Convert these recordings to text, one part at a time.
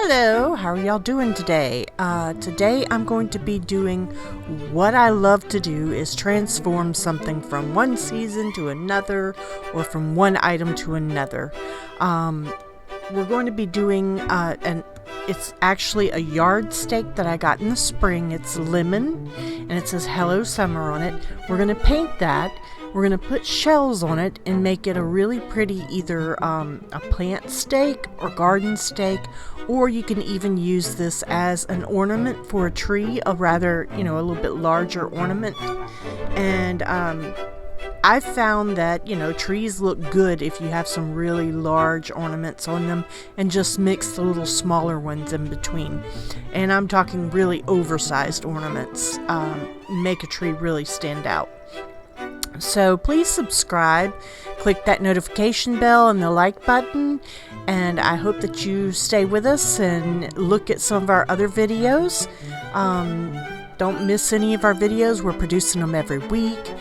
Hello, how are y'all doing today? Today I'm going to be doing what I love to do, is transform something from one season to another or from one item to another. We're going to be doing it's actually a yard stake that I got in the spring. It's lemon and it says Hello Summer on it. We're going to paint that. We're going to put shells on it and make it a really pretty either a plant stake or garden stake, or you can even use this as an ornament for a tree, a rather, a little bit larger ornament. And I've found that, trees look good if you have some really large ornaments on them and just mix the little smaller ones in between. And I'm talking really oversized ornaments, make a tree really stand out. So please subscribe, click that notification bell and the like button, and I hope that you stay with us and look at some of our other videos. Don't miss any of our videos. We're producing them every week.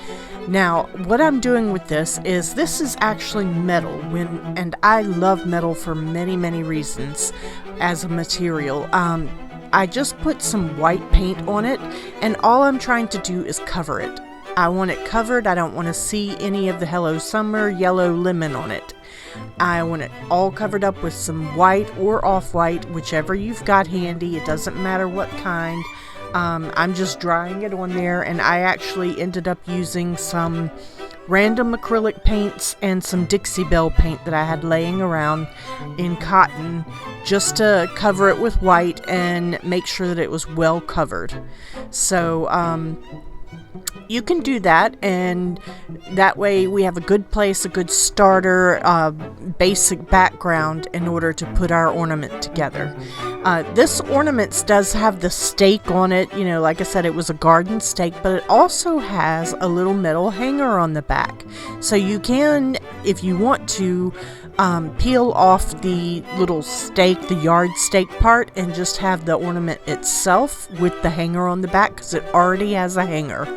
Now, what I'm doing with this is actually metal, and I love metal for many, many reasons as a material. I just put some white paint on it, and all I'm trying to do is cover it. I want it covered. I don't want to see any of the Hello Summer yellow lemon on it. I want it all covered up with some white or off-white, whichever you've got handy. It doesn't matter what kind. I'm just drying it on there, and I actually ended up using some random acrylic paints and some Dixie Belle paint that I had laying around in cotton just to cover it with white and make sure that it was well covered. So you can do that, and that way we have a good place, a good starter, basic background in order to put our ornament together. This ornament does have the stake on it. Like I said, it was a garden stake, but it also has a little metal hanger on the back. So you can, if you want to, peel off the little stake, the yard stake part, and just have the ornament itself with the hanger on the back, because it already has a hanger.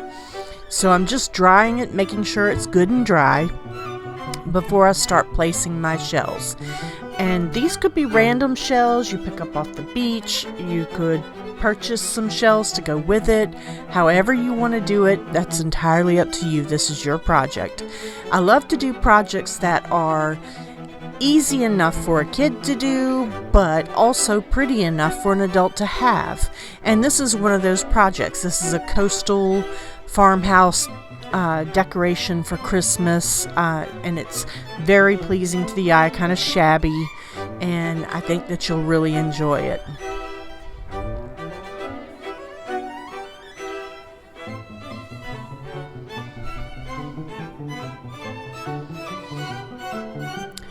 So I'm just drying it, making sure it's good and dry before I start placing my shells. And these could be random shells you pick up off the beach. You could purchase some shells to go with it. However you want to do it, that's entirely up to you. This is your project. I love to do projects that are easy enough for a kid to do, but also pretty enough for an adult to have. And this is one of those projects. This is a coastal farmhouse decoration for Christmas, and it's very pleasing to the eye, kind of shabby, and I think that you'll really enjoy it.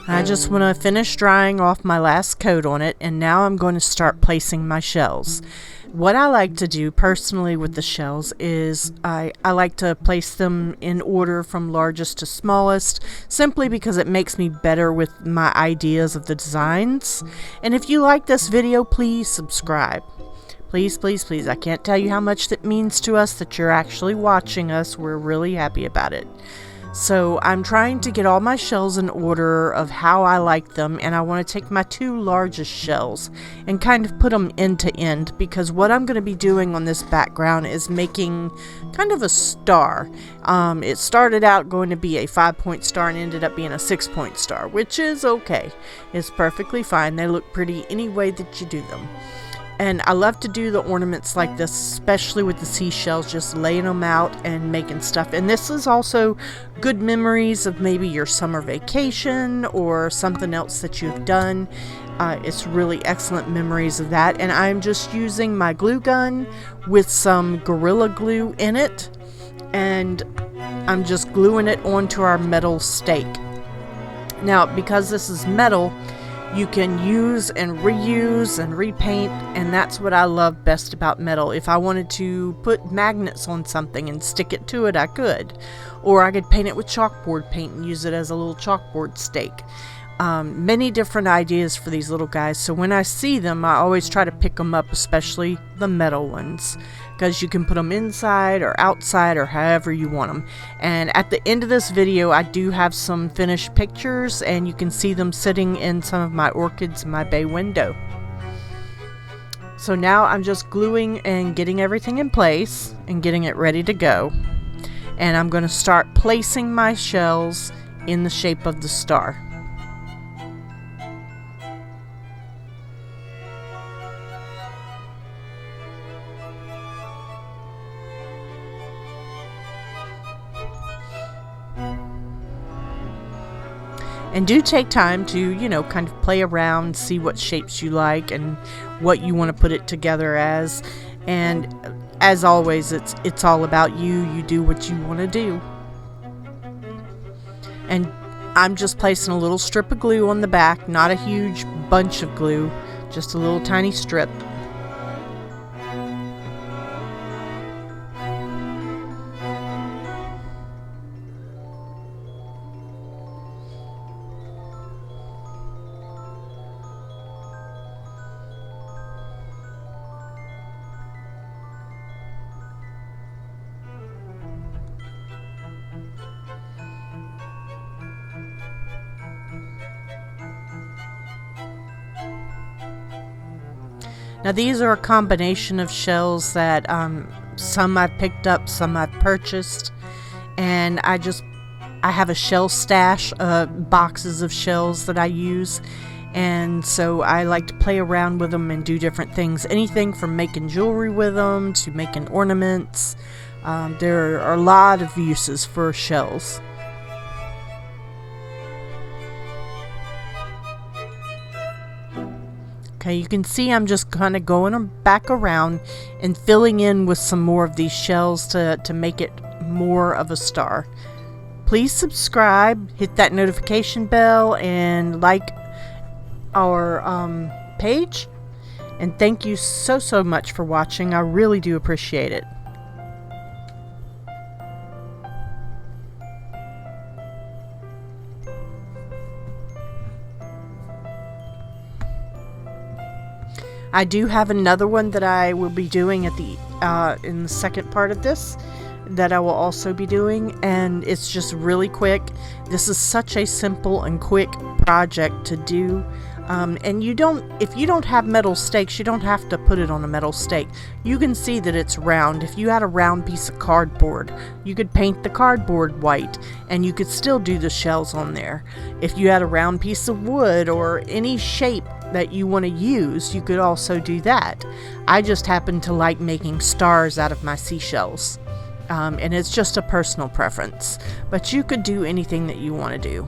I just want to finish drying off my last coat on it, and now I'm going to start placing my shells. What I like to do personally with the shells is I like to place them in order from largest to smallest, simply because it makes me better with my ideas of the designs. And if you like this video, please subscribe. Please, please, please. I can't tell you how much that means to us that you're actually watching us. We're really happy about it. So I'm trying to get all my shells in order of how I like them, and I want to take my two largest shells and kind of put them end to end, because what I'm going to be doing on this background is making kind of a star. It started out going to be a 5-point star and ended up being a 6-point star, which is okay. It's perfectly fine. They look pretty any way that you do them. And I love to do the ornaments like this, especially with the seashells, just laying them out and making stuff. And this is also good memories of maybe your summer vacation or something else that you've done. It's really excellent memories of that. And I'm just using my glue gun with some Gorilla Glue in it. And I'm just gluing it onto our metal stake. Now, because this is metal, you can use and reuse and repaint, and that's what I love best about metal. If I wanted to put magnets on something and stick it to it, I could. Or I could paint it with chalkboard paint and use it as a little chalkboard stake. Many different ideas for these little guys, so when I see them, I always try to pick them up, especially the metal ones, because you can put them inside or outside or however you want them. And at the end of this video, I do have some finished pictures, and you can see them sitting in some of my orchids in my bay window. So now I'm just gluing and getting everything in place and getting it ready to go. And I'm going to start placing my shells in the shape of the star. And do take time to, kind of play around, see what shapes you like and what you want to put it together as. And as always, it's all about you. You do what you want to do. And I'm just placing a little strip of glue on the back, not a huge bunch of glue, just a little tiny strip. Now these are a combination of shells that some I've picked up, some I've purchased, and I have a shell stash, boxes of shells that I use, and so I like to play around with them and do different things. Anything from making jewelry with them to making ornaments. There are a lot of uses for shells. Okay, you can see I'm just kind of going back around and filling in with some more of these shells to make it more of a star. Please subscribe, hit that notification bell, and like our page. And thank you so much for watching. I really do appreciate it. I do have another one that I will be doing at the in the second part of this that I will also be doing, and it's just really quick. This is such a simple and quick project to do, and if you don't have metal stakes, you don't have to put it on a metal stake. You can see that it's round. If you had a round piece of cardboard, you could paint the cardboard white and you could still do the shells on there. If you had a round piece of wood or any shape that you want to use, you could also do that. I just happen to like making stars out of my seashells, and it's just a personal preference, but you could do anything that you want to do.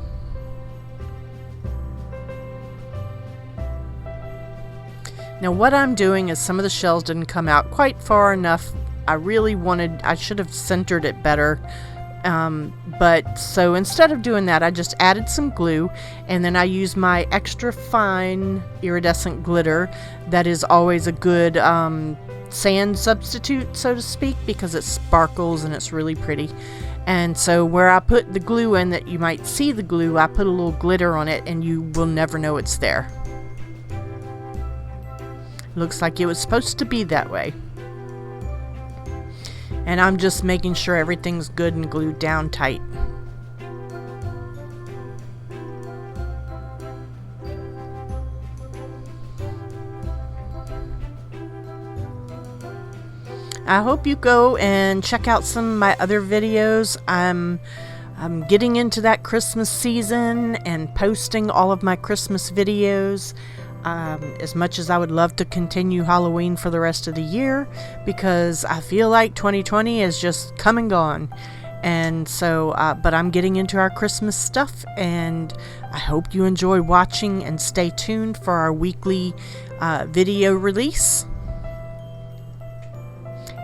Now what I'm doing is some of the shells didn't come out quite far enough. I should have centered it better. But so instead of doing that, I just added some glue, and then I use my extra fine iridescent glitter that is always a good sand substitute, so to speak, because it sparkles and it's really pretty. And so where I put the glue in that you might see the glue, I put a little glitter on it and you will never know it's there. Looks like it was supposed to be that way. And I'm just making sure everything's good and glued down tight. I hope you go and check out some of my other videos. I'm getting into that Christmas season and posting all of my Christmas videos. As much as I would love to continue Halloween for the rest of the year, because I feel like 2020 is just come and gone. And so, but I'm getting into our Christmas stuff, and I hope you enjoy watching and stay tuned for our weekly video release.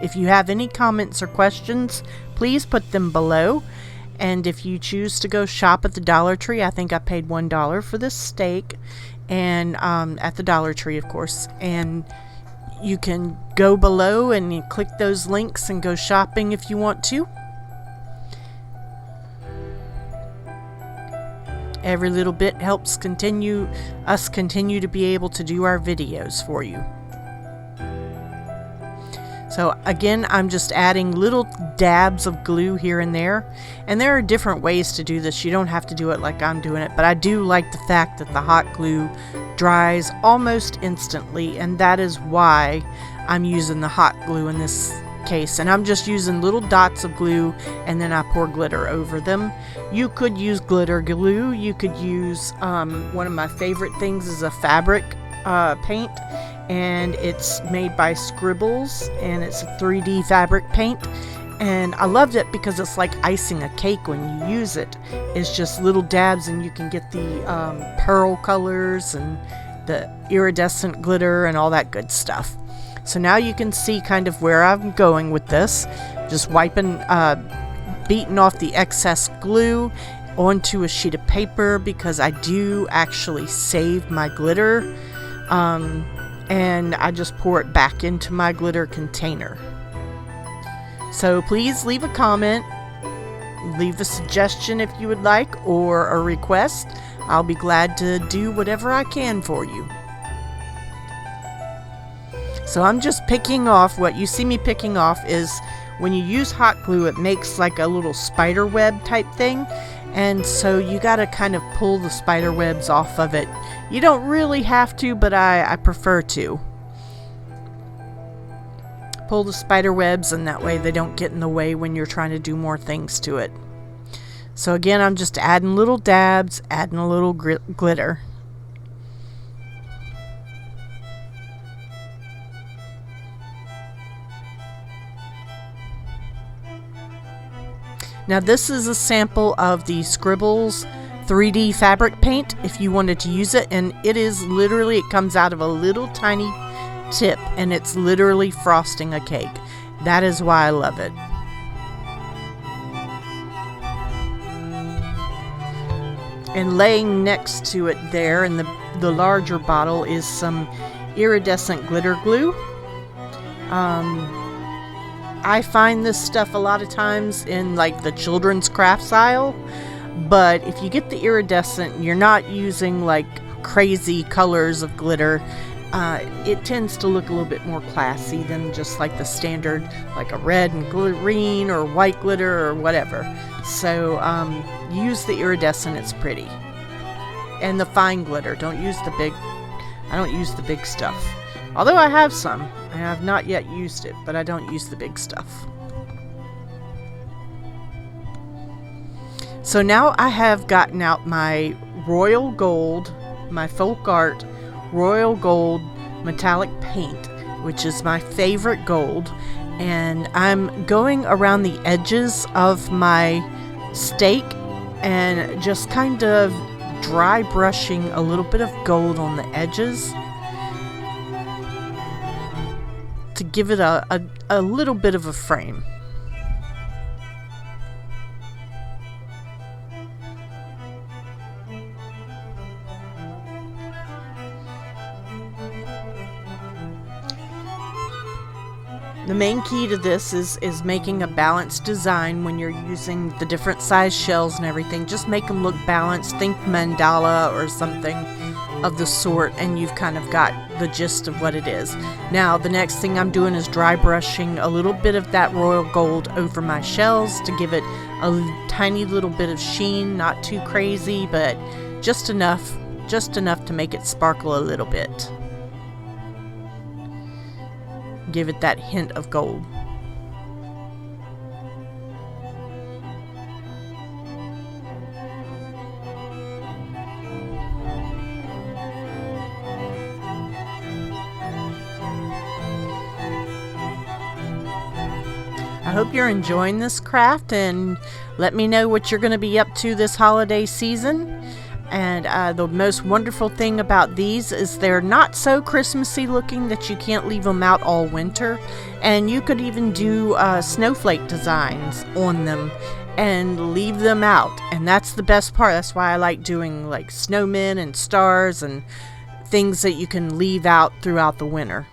If you have any comments or questions, please put them below. And if you choose to go shop at the Dollar Tree, I think I paid $1 for this steak, and at the Dollar Tree, of course. And you can go below and you click those links and go shopping if you want to. Every little bit helps continue to be able to do our videos for you. So again, I'm just adding little dabs of glue here and there. And there are different ways to do this. You don't have to do it like I'm doing it, but I do like the fact that the hot glue dries almost instantly, and that is why I'm using the hot glue in this case. And I'm just using little dots of glue, and then I pour glitter over them. You could use glitter glue. You could use one of my favorite things is a fabric paint, and it's made by Scribbles, and it's a 3D fabric paint, and I loved it because it's like icing a cake when you use it. It's just little dabs, and you can get the pearl colors and the iridescent glitter and all that good stuff. So now you can see kind of where I'm going with this. Just wiping, beating off the excess glue onto a sheet of paper, because I do actually save my glitter. And I just pour it back into my glitter container. So please leave a comment, leave a suggestion if you would like, or a request. I'll be glad to do whatever I can for you. So I'm just picking off, what you see me picking off is when you use hot glue, it makes like a little spider web type thing. And so you got to kind of pull the spider webs off of it. You don't really have to, but I prefer to. Pull the spider webs, and that way they don't get in the way when you're trying to do more things to it. So again, I'm just adding little dabs, adding a little glitter. Now this is a sample of the Scribbles 3D fabric paint if you wanted to use it, and it is literally, it comes out of a little tiny tip, and it's literally frosting a cake. That is why I love it. And laying next to it there in the larger bottle is some iridescent glitter glue. I find this stuff a lot of times in like the children's crafts aisle, but if you get the iridescent, you're not using like crazy colors of glitter. It tends to look a little bit more classy than just like the standard, like a red and green or white glitter or whatever. So use the iridescent, it's pretty. And the fine glitter, don't use the big, I don't use the big stuff. Although I have some. I have not yet used it, but I don't use the big stuff. So now I have gotten out my royal gold, my folk art royal gold metallic paint, which is my favorite gold, and I'm going around the edges of my stake and just kind of dry brushing a little bit of gold on the edges to give it a little bit of a frame. The main key to this is making a balanced design when you're using the different size shells and everything. Just make them look balanced. Think mandala or something of the sort, and you've kind of got the gist of what it is. Now the next thing I'm doing is dry brushing a little bit of that royal gold over my shells to give it a tiny little bit of sheen, not too crazy, but just enough to make it sparkle a little bit. Give it that hint of gold. I hope you're enjoying this craft, and let me know what you're going to be up to this holiday season. And the most wonderful thing about these is they're not so Christmassy looking that you can't leave them out all winter. And you could even do snowflake designs on them and leave them out. And that's the best part. That's why I like doing like snowmen and stars and things that you can leave out throughout the winter.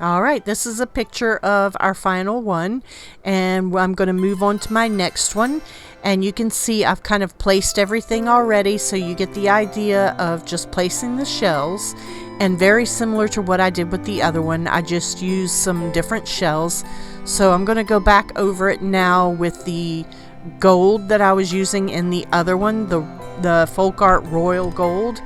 All right, this is a picture of our final one, and I'm going to move on to my next one. And you can see I've kind of placed everything already, so you get the idea of just placing the shells. And very similar to what I did with the other one, I just used some different shells. So I'm going to go back over it now with the gold that I was using in the other one, the Folk Art Royal Gold.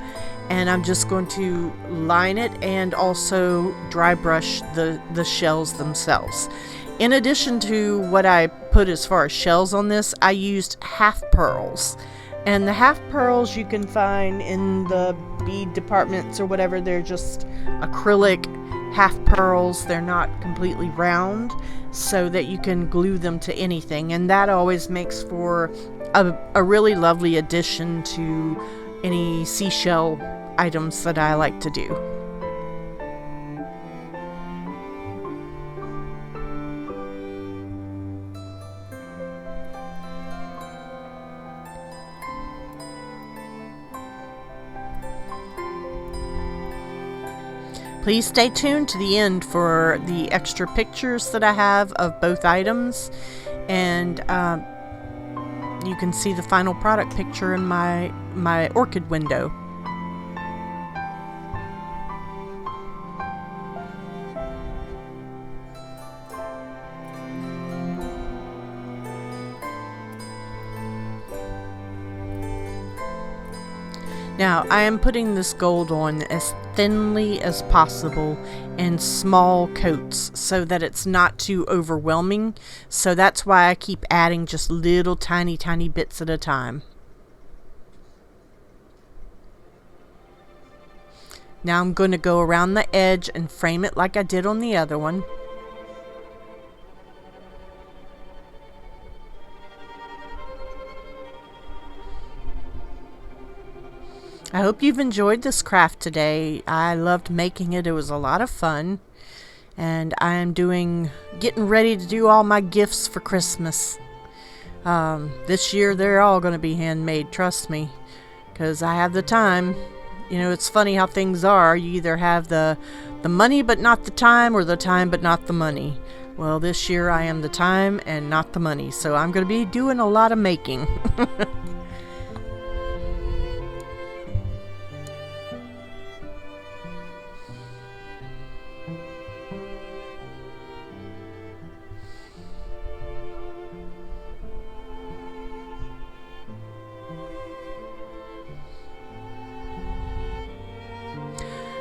And I'm just going to line it and also dry brush the shells themselves. In addition to what I put as far as shells on this, I used half pearls. And the half pearls you can find in the bead departments or whatever. They're just acrylic half pearls. They're not completely round, so that you can glue them to anything. And that always makes for a really lovely addition to any seashell items that I like to do. Please stay tuned to the end for the extra pictures that I have of both items, and you can see the final product picture in my orchid window. Now, I am putting this gold on as thinly as possible in small coats so that it's not too overwhelming. So that's why I keep adding just little tiny bits at a time. Now I'm going to go around the edge and frame it like I did on the other one. I hope you've enjoyed this craft today. I loved making it. It was a lot of fun. And I am getting ready to do all my gifts for Christmas. This year they're all going to be handmade, trust me, because I have the time. You know, it's funny how things are. You either have the money but not the time, or the time but not the money. Well, this year I am the time and not the money, so I'm going to be doing a lot of making.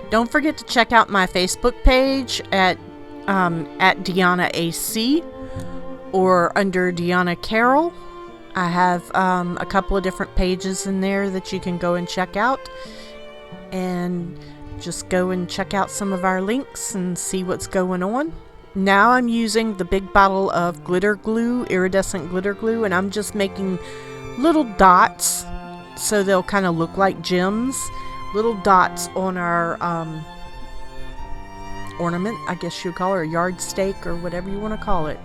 Don't forget to check out my Facebook page at Deanna AC, or under Deanna Carroll. I have a couple of different pages in there that you can go and check out, and just go and check out some of our links and see what's going on. Now I'm using the big bottle of glitter glue, iridescent glitter glue, and I'm just making little dots so they'll kind of look like gems. Little dots on our ornament, I guess you'd call it, or yardstake, or whatever you want to call it.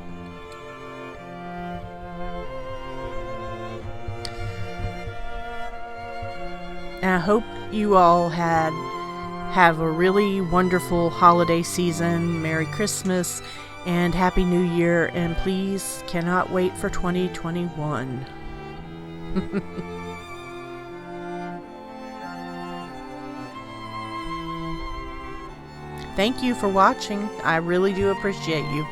And I hope you all have a really wonderful holiday season. Merry Christmas and Happy New Year, and please cannot wait for 2021. Thank you for watching. I really do appreciate you.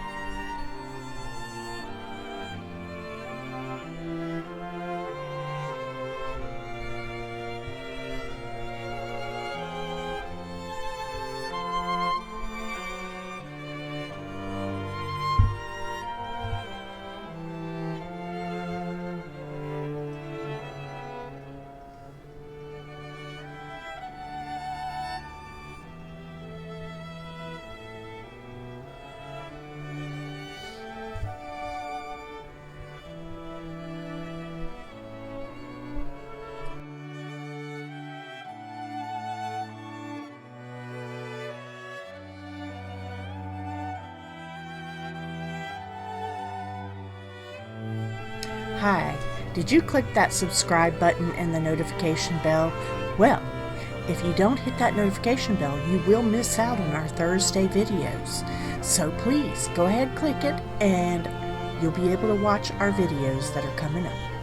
Hi, did you click that subscribe button and the notification bell? Well, if you don't hit that notification bell, you will miss out on our Thursday videos. So please go ahead, click it, and you'll be able to watch our videos that are coming up.